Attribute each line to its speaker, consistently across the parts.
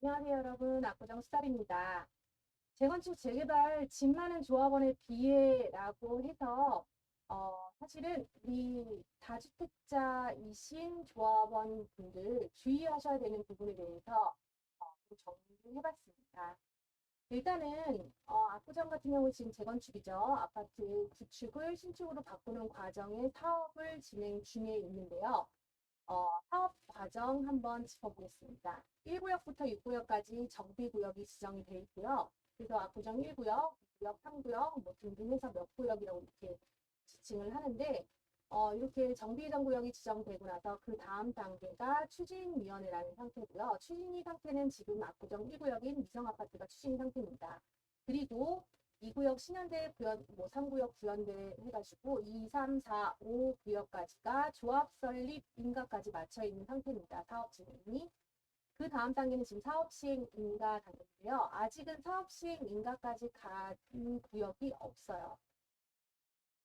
Speaker 1: 안녕하세요, 여러분. 압구정 수달입니다. 재건축 재개발 집 많은 조합원의 비례라고 해서 사실은 우리 다주택자이신 조합원 분들 주의하셔야 되는 부분에 대해서 좀 정리를 해봤습니다. 일단은 압구정 같은 경우 지금 재건축이죠. 아파트 구축을 신축으로 바꾸는 과정에 사업을 진행 중에 있는데요. 사업 과정 한번 짚어보겠습니다. 1구역부터 6구역까지 정비구역이 지정이 되어 있고요. 그래서 압구정 1구역, 2구역, 3구역 뭐 등등 해서 몇 구역이라고 이렇게 지칭을 하는데 이렇게 정비정구역이 지정되고 나서 그 다음 단계가 추진위원회라는 상태고요. 추진위 상태는 지금 압구정 1구역인 미성아파트가 추진 상태입니다. 그리고 2구역 신현대 구현, 뭐 3구역 구현대 해가지고 2, 3, 4, 5구역까지가 조합 설립 인가까지 맞춰 있는 상태입니다. 사업 진행이. 그 다음 단계는 지금 사업 시행 인가 단계인데요. 아직은 사업 시행 인가까지 간 구역이 없어요.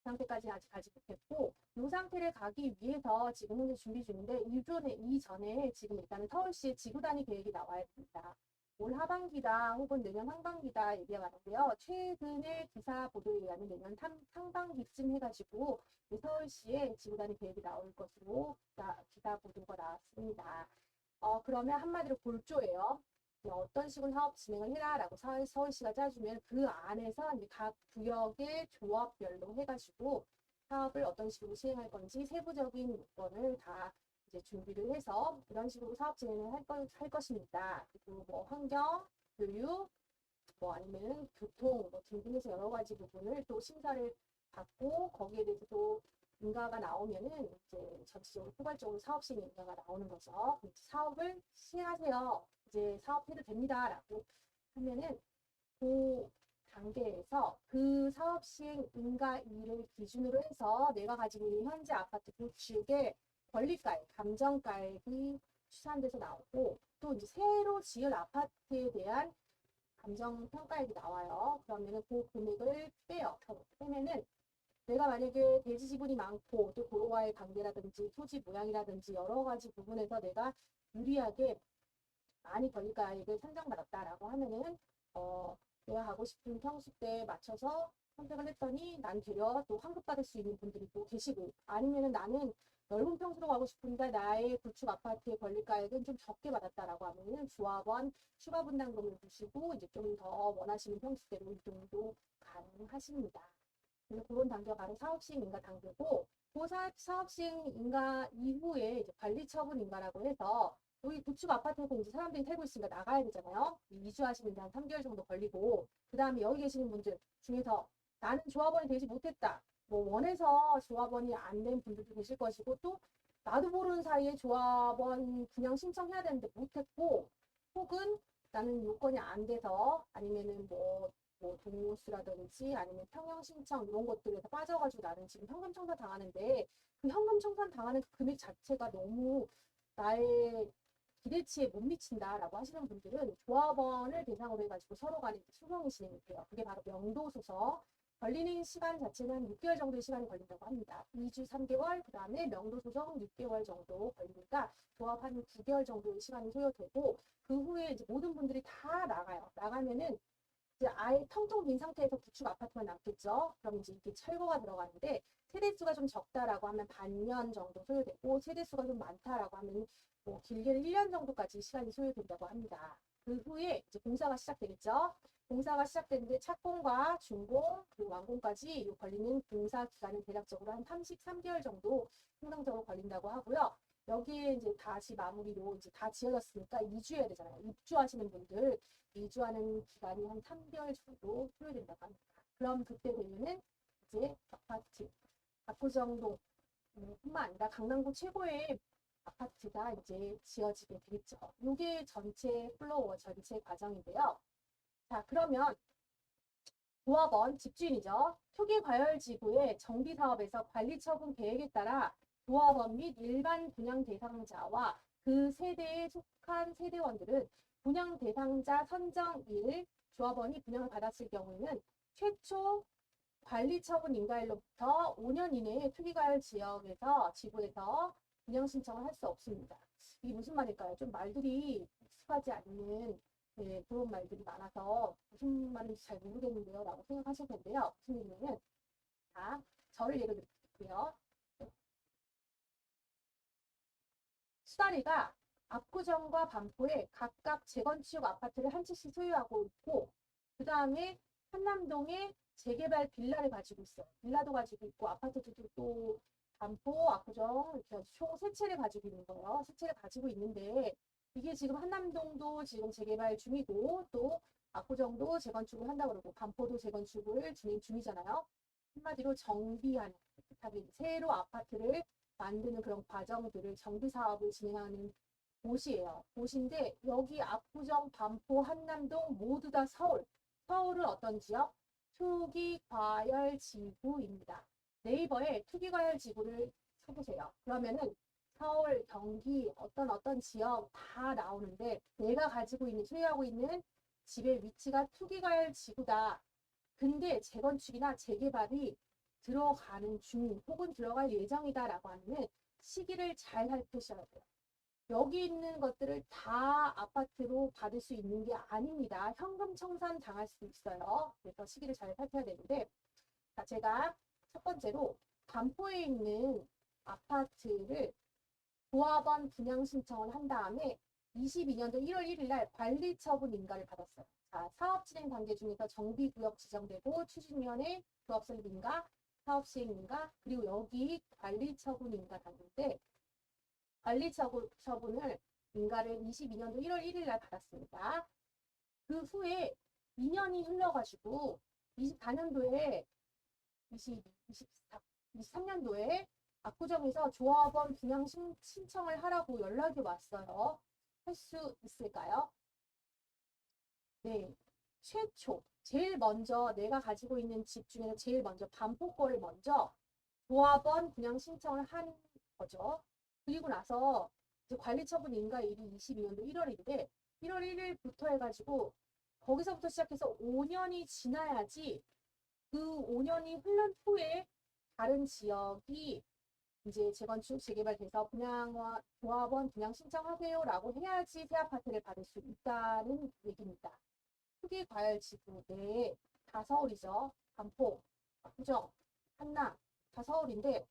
Speaker 1: 상태까지 아직 가지 못했고 이 상태를 가기 위해서 지금 현재 준비 중인데 이전에 지금 일단은 서울시의 지구 단위 계획이 나와야 됩니다. 올 하반기다 혹은 내년 상반기다 얘기가 많은데요. 최근에 기사 보도에 의하면 내년 상반기쯤 해가지고 서울시의 지구 단위 계획이 나올 것으로 기사 보도가 나왔습니다. 그러면 한마디로 골조예요. 어떤 식으로 사업 진행을 해라라고 서울시가 짜주면 그 안에서 이제 각 구역의 조합별로 해가지고 사업을 어떤 식으로 시행할 건지 세부적인 요건을 다 이제 준비를 해서 이런 식으로 사업 진행을 할 것입니다. 그리고 뭐 환경, 교육, 뭐 아니면 교통 뭐 등등해서 여러 가지 부분을 또 심사를 받고 거기에 대해서 또 인가가 나오면은 이제 전체적으로 포괄적으로 사업 시행 인가가 나오는 거죠. 사업을 시행하세요. 이제 사업해도 됩니다라고 하면은 그 단계에서 그 사업 시행 인가일을 기준으로 해서 내가 가지고 있는 현재 아파트 구축의 권리가액, 감정가액이 추산돼서 나오고 또 이제 새로 지을 아파트에 대한 감정 평가액이 나와요. 그러면은 그 금액을 빼요. 빼면은 내가 만약에 대지 지분이 많고 또 도로와의 관계라든지 토지 모양이라든지 여러 가지 부분에서 내가 유리하게 많이 권리가액을 산정받았다라고 하면은 내가 가고 싶은 평수대에 맞춰서 선택을 했더니 난 되려 또 환급받을 수 있는 분들이 또 계시고 아니면은 나는 넓은 평수로 가고 싶은데 나의 구축 아파트의 권리가액은 좀 적게 받았다라고 하면은 조합원 추가 분담금을 주시고 이제 좀 더 원하시는 평수대로 이동도 가능하십니다. 그래서 그런 단계가 바로 사업시행 인가 단계고 그 사업시행 인가 이후에 이제 관리처분 인가라고 해서 여기 구축 아파트에서 이제 사람들이 살고 있으니까 나가야 되잖아요. 이주하시는데 한 3개월 정도 걸리고 그 다음에 여기 계시는 분들 중에서 나는 조합원이 되지 못했다. 뭐 원해서 조합원이 안 된 분들도 계실 것이고 또 나도 모르는 사이에 조합원 분양 신청해야 되는데 못했고 혹은 나는 요건이 안 돼서 아니면은 뭐 동호수라든지 아니면 평형 신청 이런 것들에서 빠져가지고 나는 지금 현금 청산 당하는데 그 현금 청산 당하는 그 금액 자체가 너무 나의 기대치에 못 미친다라고 하시는 분들은 조합원을 대상으로 해가지고 서로 간에 소송이 진행이 돼요. 그게 바로 명도소송. 걸리는 시간 자체는 한 6개월 정도의 시간이 걸린다고 합니다. 2주 3개월, 그 다음에 명도소송 6개월 정도 걸리니까 조합 한 9개월 정도의 시간이 소요되고 그 후에 이제 모든 분들이 다 나가요. 나가면은 이제 아예 텅텅 빈 상태에서 구축 아파트만 남겠죠. 그럼 이제 이게 철거가 들어가는데 세대수가 좀 적다라고 하면 반년 정도 소요되고 세대수가 좀 많다라고 하면 뭐 길게는 1년 정도까지 시간이 소요된다고 합니다. 그 후에 이제 공사가 시작되겠죠. 공사가 시작되는데 착공과 준공 그리고 완공까지 걸리는 공사 기간은 대략적으로 한 33개월 정도 통상적으로 걸린다고 하고요. 여기에 이제 다시 마무리로 이제 다 지어졌으니까 이주해야 되잖아요. 입주하시는 분들 이주하는 기간이 한 3개월 정도 소요된다고 합니다. 그럼 그때 되면은 이제 아파트 압구정동 뿐만 아니라 강남구 최고의 아파트가 이제 지어지게 되겠죠. 이게 전체 플로어 전체 과정인데요. 자, 그러면 조합원 집주인이죠. 토기과열지구의 정비사업에서 관리처분 계획에 따라 조합원 및 일반 분양 대상자와 그 세대에 속한 세대원들은 분양 대상자 선정일 조합원이 분양을 받았을 경우에는 최초 관리처분 인가일로부터 5년 이내에 토기과열 지역에서 지구에서 분양 신청을 할 수 없습니다. 이게 무슨 말일까요? 좀 말들이 익숙하지 않는 그런 말들이 많아서 무슨 말인지 잘 모르겠는데요 라고 생각하실 텐데요. 무슨 얘기냐면, 자, 저를 예로 들게요. 수다리가 압구정과 반포에 각각 재건축 아파트를 한 채씩 소유하고 있고, 그 다음에 한남동에 재개발 빌라를 가지고 있어요. 빌라도 가지고 있고 아파트도 또 반포, 압구정 이렇게 총 세 채를 가지고 있는 거예요. 세 채를 가지고 있는데 이게 지금 한남동도 지금 재개발 중이고 또 압구정도 재건축을 한다고 그러고 반포도 재건축을 진행 중이잖아요. 한마디로 정비하는, 새로 아파트를 만드는 그런 과정들을 정비 사업을 진행하는 곳이에요. 곳인데 여기 압구정, 반포, 한남동 모두 다 서울. 서울은 어떤 지역? 투기과열지구입니다. 네이버에 투기과열지구를 쳐보세요. 그러면은 서울, 경기, 어떤 지역 다 나오는데 내가 가지고 있는, 소유하고 있는 집의 위치가 투기과열지구다. 근데 재건축이나 재개발이 들어가는 중 혹은 들어갈 예정이다라고 하면 시기를 잘 살피셔야 돼요. 여기 있는 것들을 다 아파트로 받을 수 있는 게 아닙니다. 현금 청산 당할 수도 있어요. 그래서 시기를 잘 살펴야 되는데, 자, 제가 첫 번째로 반포에 있는 아파트를 조합원 분양 신청을 한 다음에 22년도 1월 1일 날 관리처분 인가를 받았어요. 자, 사업 진행 단계 중에서 정비구역 지정되고 추진위원회 조합 설립 인가, 사업 시행 인가, 그리고 여기 관리처분 인가 받는데 관리처분을 인가를 22년도 1월 1일 날 받았습니다. 그 후에 2년이 흘러가지고 24년도에 23년도에 압구정에서 조합원 분양 신청을 하라고 연락이 왔어요. 할 수 있을까요? 네. 제일 먼저 내가 가지고 있는 집 중에서 제일 먼저 반포 거를 먼저 조합원 분양 신청을 한 거죠. 그리고 나서 이제 관리처분 인가일이 22년도 1월인데 1월 1일부터 해가지고 거기서부터 시작해서 5년이 지나야지 그 5년이 흐른 후에 다른 지역이 이제 재건축, 재개발돼서 분양와 조합원 분양 신청하세요라고 해야지 새 아파트를 받을 수 있다는 얘기입니다. 투기과열지구 내에 다 서울이죠. 반포, 압구정, 한남 다 서울인데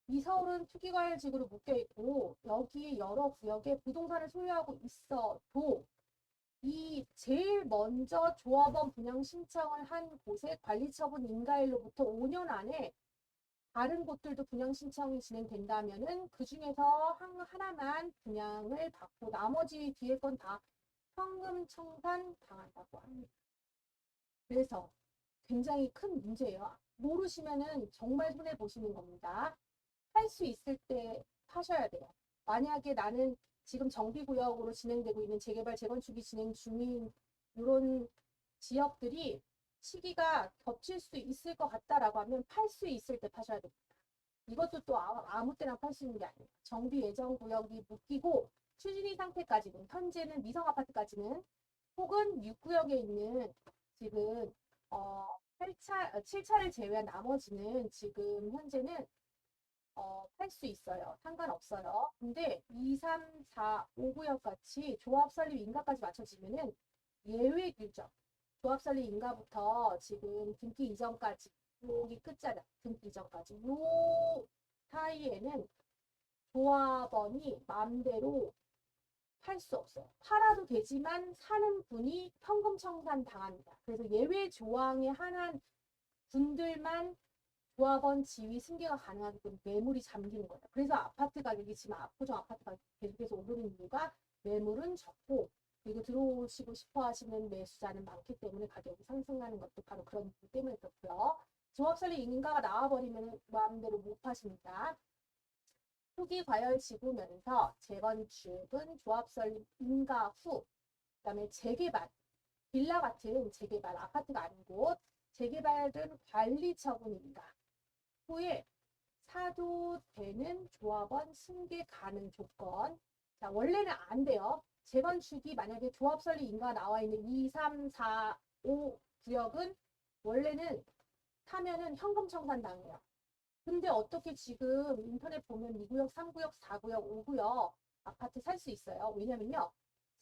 Speaker 1: 이 서울은 투기과열지구로 묶여 있고 여기 여러 구역에 부동산을 소유하고 있어도 이 제일 먼저 조합원 분양 신청을 한 곳의 관리처분 인가일로부터 5년 안에 다른 곳들도 분양 신청이 진행된다면은 그 중에서 하나만 분양을 받고 나머지 뒤에 건 다 현금 청산 당한다고 합니다. 그래서 굉장히 큰 문제예요. 모르시면은 정말 손해 보시는 겁니다. 할 수 있을 때 하셔야 돼요. 만약에 나는 지금 정비구역으로 진행되고 있는 재개발, 재건축이 진행 중인 이런 지역들이 시기가 겹칠 수 있을 것 같다라고 하면 팔 수 있을 때 파셔야 됩니다. 이것도 또 아무 때나 팔 수 있는 게 아니에요. 정비 예정 구역이 묶이고 추진위 상태까지는, 현재는 미성 아파트까지는 혹은 6구역에 있는 지금 7차를 제외한 나머지는 지금 현재는 팔 수 있어요. 상관없어요. 근데 2, 3, 4, 5구역 같이 조합 설립 인가까지 맞춰지면은 예외 규정, 조합 설립 인가부터 지금 등기 이전까지 여기 끝자락 등기 이전까지 요 사이에는 조합원이 마음대로 팔 수 없어요. 팔아도 되지만 사는 분이 현금 청산 당합니다. 그래서 예외 조항에 한한 분들만 조합원 지위 승계가 가능하기 때문에 매물이 잠기는 거예요. 그래서 아파트 가격이 지금 압구정 아파트 가격이 계속해서 오르는 이유가 매물은 적고 그리고 들어오시고 싶어 하시는 매수자는 많기 때문에 가격이 상승하는 것도 바로 그런 이유 때문에 그렇고요. 조합 설립 인가가 나와버리면 마음대로 못 파십니다. 투기 과열 지구면서 재건축은 조합 설립 인가 후, 그다음에 재개발, 빌라 같은 재개발, 아파트가 아닌 곳, 재개발은 관리 처분 인가 후에 사도되는 조합원 승계 가능 조건. 자, 원래는 안 돼요. 재건축이 만약에 조합 설립 인가 나와 있는 2, 3, 4, 5 구역은 원래는 타면은 현금 청산 당해요. 근데 어떻게 지금 인터넷 보면 2구역, 3구역, 4구역, 5구역 아파트 살 수 있어요. 왜냐면요.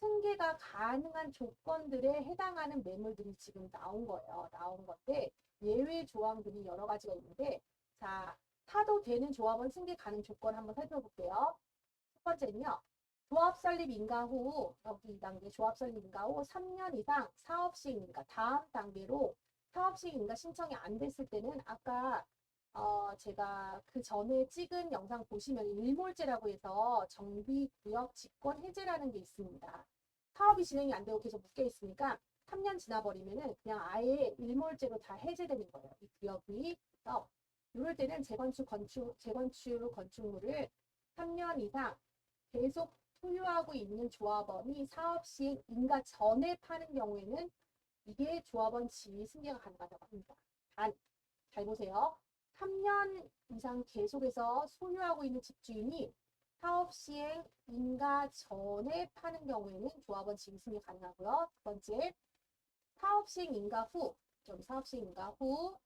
Speaker 1: 승계가 가능한 조건들에 해당하는 매물들이 지금 나온 거예요. 나온 건데 예외 조항들이 여러 가지가 있는데 자, 타도 되는 조합원 승계 가능 조건 한번 살펴볼게요. 첫 번째는요. 조합 설립 인가 후 여기 2단계 조합 설립 인가 후 3년 이상 사업 시행 인가 다음 단계로 사업 시행 인가 신청이 안 됐을 때는 아까 제가 그 전에 찍은 영상 보시면 일몰제라고 해서 정비구역 직권 해제라는 게 있습니다. 사업이 진행이 안 되고 계속 묶여 있으니까 3년 지나버리면은 그냥 아예 일몰제로 다 해제되는 거예요. 이 구역이. 그래서 이럴 때는 재건축 건축물을 3년 이상 계속 소유하고 있는 조합원이 사업 시행 인가 전에 파는 경우에는 이게 조합원 지위 승계가 가능하다고 합니다. 단, 잘 보세요. 3년 이상 계속해서 소유하고 있는 집주인이 사업 시행 인가 전에 파는 경우에는 조합원 지위 승계 가능하고요. 두 번째, 사업 시행 인가 후, 여기 사업 시행 인가 후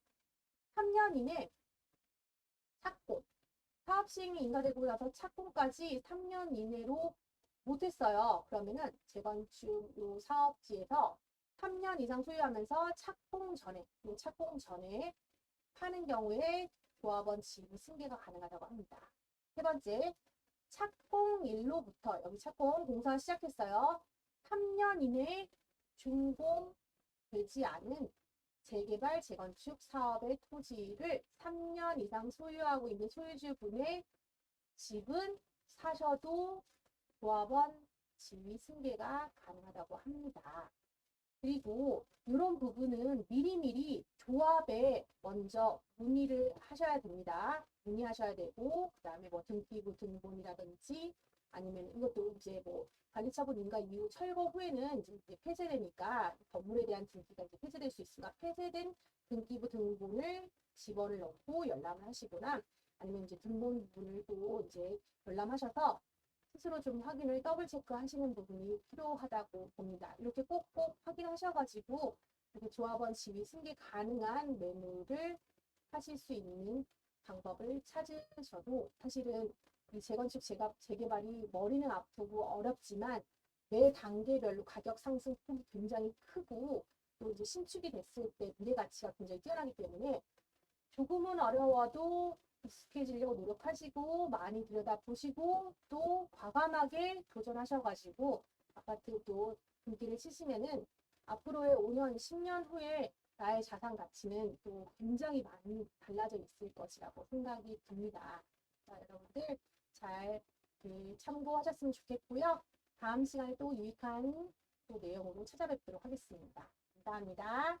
Speaker 1: 3년 이내 착공, 사업 시행이 인가되고 나서 착공까지 3년 이내로 못했어요. 그러면은 재건축 요 사업지에서 3년 이상 소유하면서 착공 전에 파는 경우에 조합원 지위 승계가 가능하다고 합니다. 세 번째, 착공일로부터 여기 착공 공사 시작했어요. 3년 이내에 준공되지 않은 재개발, 재건축 사업의 토지를 3년 이상 소유하고 있는 소유주분의 집은 사셔도 조합원 지위 승계가 가능하다고 합니다. 그리고 이런 부분은 미리미리 조합에 먼저 문의를 하셔야 됩니다. 문의하셔야 되고 그다음에 뭐 등기부 등본이라든지 아니면 이것도 이제 뭐 관리처분 인가 이후 철거 후에는 이제 폐쇄되니까 건물에 대한 등기가 이제 폐쇄될 수 있으니까 폐쇄된 등기부 등본을 집어를 넣고 열람을 하시거나 아니면 이제 등본 부분을 또 이제 열람하셔서 스스로 좀 확인을 더블 체크 하시는 부분이 필요하다고 봅니다. 이렇게 꼭꼭 확인하셔가지고 이렇게 조합원 지위 승계 가능한 매물을 하실 수 있는 방법을 찾으셔도 사실은 이 재건축 재개발이 머리는 아프고 어렵지만 매 단계별로 가격 상승 폭이 굉장히 크고 또 이제 신축이 됐을 때 미래 가치가 굉장히 뛰어나기 때문에 조금은 어려워도 익숙해지려고 노력하시고 많이 들여다보시고 또 과감하게 도전하셔가지고 아파트도 등기를 치시면은 앞으로의 5년, 10년 후에 나의 자산 가치는 또 굉장히 많이 달라져 있을 것이라고 생각이 듭니다. 자, 여러분들 잘 참고하셨으면 좋겠고요. 다음 시간에 또 유익한 또 내용으로 찾아뵙도록 하겠습니다. 감사합니다.